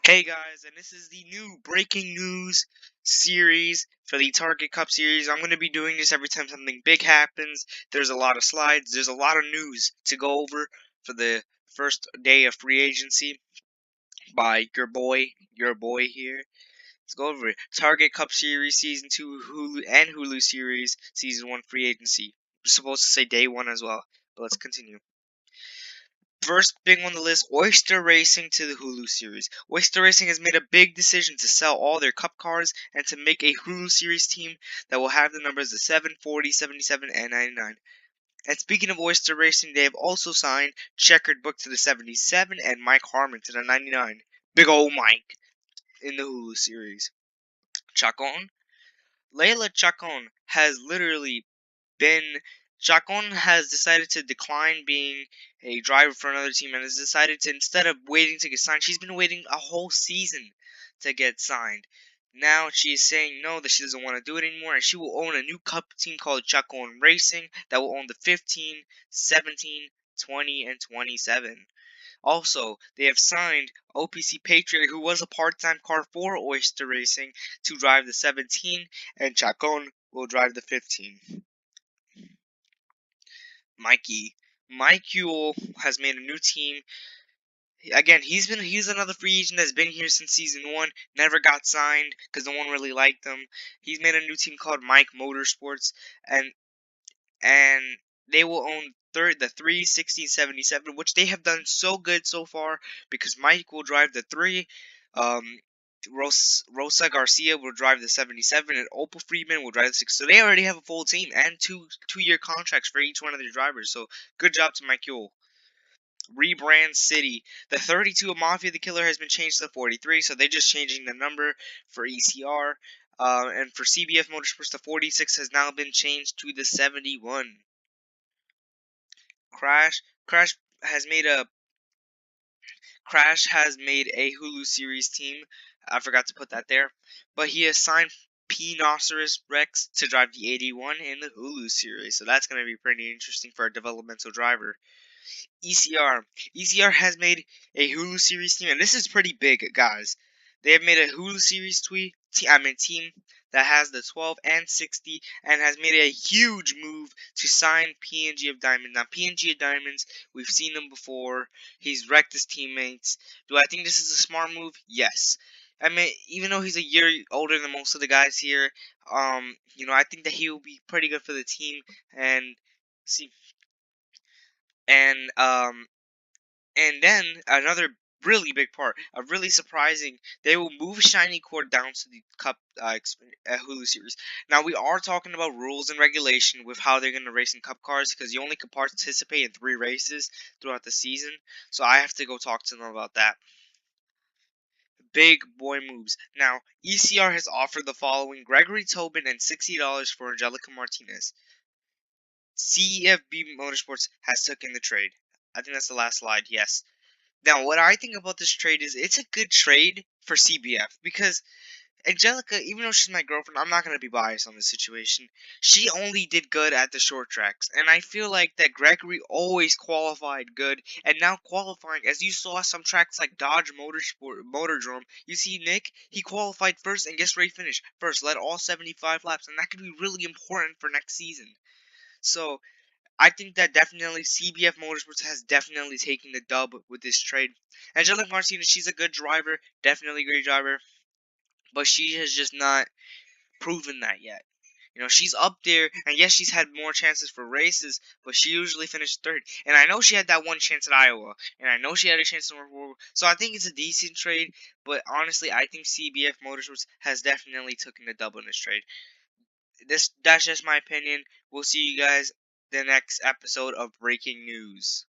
Hey guys, and this is the new breaking news series for the Target Cup series. I'm going to be doing this every time something big happens. There's a lot of slides, there's a lot of news to go over for the first day of free agency by your boy here. Let's go over it. Target Cup series season 2 Hulu and Hulu series season 1 free agency. We're supposed to say day 1 as well, but let's continue. First big on the list, Oyster Racing to the Hulu series. Oyster Racing has made a big decision to sell all their cup cars and to make a Hulu series team that will have the numbers of 7, 40, 77, and 99. And speaking of Oyster Racing, they have also signed Checkered Book to the 77 and Mike Harmon to the 99. Big ol' Mike in the Hulu series. Chacon. Layla Chacon has literally been Chacon has decided to decline being a driver for another team and has decided to, instead of waiting to get signed, she's been waiting a whole season to get signed. Now she is saying no, that she doesn't want to do it anymore, and she will own a new cup team called Chacon Racing that will own the 15, 17, 20, and 27. Also, they have signed OPC Patriot, who was a part-time car for Oyster Racing, to drive the 17, and Chacon will drive the 15. Mike Ewell has made a new team. Again, he's another free agent that's been here since season 1. Never got signed because no one really liked him. He's made a new team called Mike Motorsports, and they will own the 3, 16, 77, which they have done so good so far because Mike will drive the 3. Um, Rosa Garcia will drive the 77, and Opal Friedman will drive the 6. So they already have a full team and two-year contracts for each one of their drivers. So good job to Mike Yule. Rebrand City. The 32 of Mafia the Killer has been changed to 43, so they're just changing the number for ECR. And for CBF Motorsports, the 46 has now been changed to the 71. Crash has made a Hulu series team. I forgot to put that there, but he has signed P-Noceros Rex to drive the 81 in the Hulu series, so that's going to be pretty interesting for a developmental driver. ECR has made a Hulu series team, and this is pretty big, guys. They have made a Hulu series team that has the 12 and 60, and has made a huge move to sign PNG of Diamonds. Now, PNG of Diamonds, we've seen him before. He's wrecked his teammates. Do I think this is a smart move? Yes. I mean, even though he's a year older than most of the guys here, I think that he will be pretty good for the team. And see, and then another really big part, a really surprising, they will move Shiny Core down to the Cup Hulu series. Now we are talking about rules and regulation with how they're going to race in Cup cars, because you only can participate in 3 races throughout the season. So I have to go talk to them about that. Big boy moves. Now, ECR has offered the following: Gregory Tobin and $60 for Angelica Martinez. CEFB Motorsports has taken the trade. I think that's the last slide, yes. Now, what I think about this trade is it's a good trade for CBF because Angelica, even though she's my girlfriend, I'm not going to be biased on this situation. She only did good at the short tracks, and I feel like that Gregory always qualified good, and now qualifying, as you saw some tracks like Dodge Motordrome, you see Nick, he qualified first, and guess where he finished? First, led all 75 laps, and that could be really important for next season. So, I think that definitely CBF Motorsports has definitely taken the dub with this trade. Angelica Martinez, she's a good driver, definitely a great driver, but she has just not proven that yet. She's up there, and yes, she's had more chances for races, but she usually finished third. And I know she had that one chance at Iowa, and I know she had a chance in World War. So I think it's a decent trade, but honestly, I think CBF Motorsports has definitely taken the dub in this trade. That's just my opinion. We'll see you guys the next episode of Breaking News.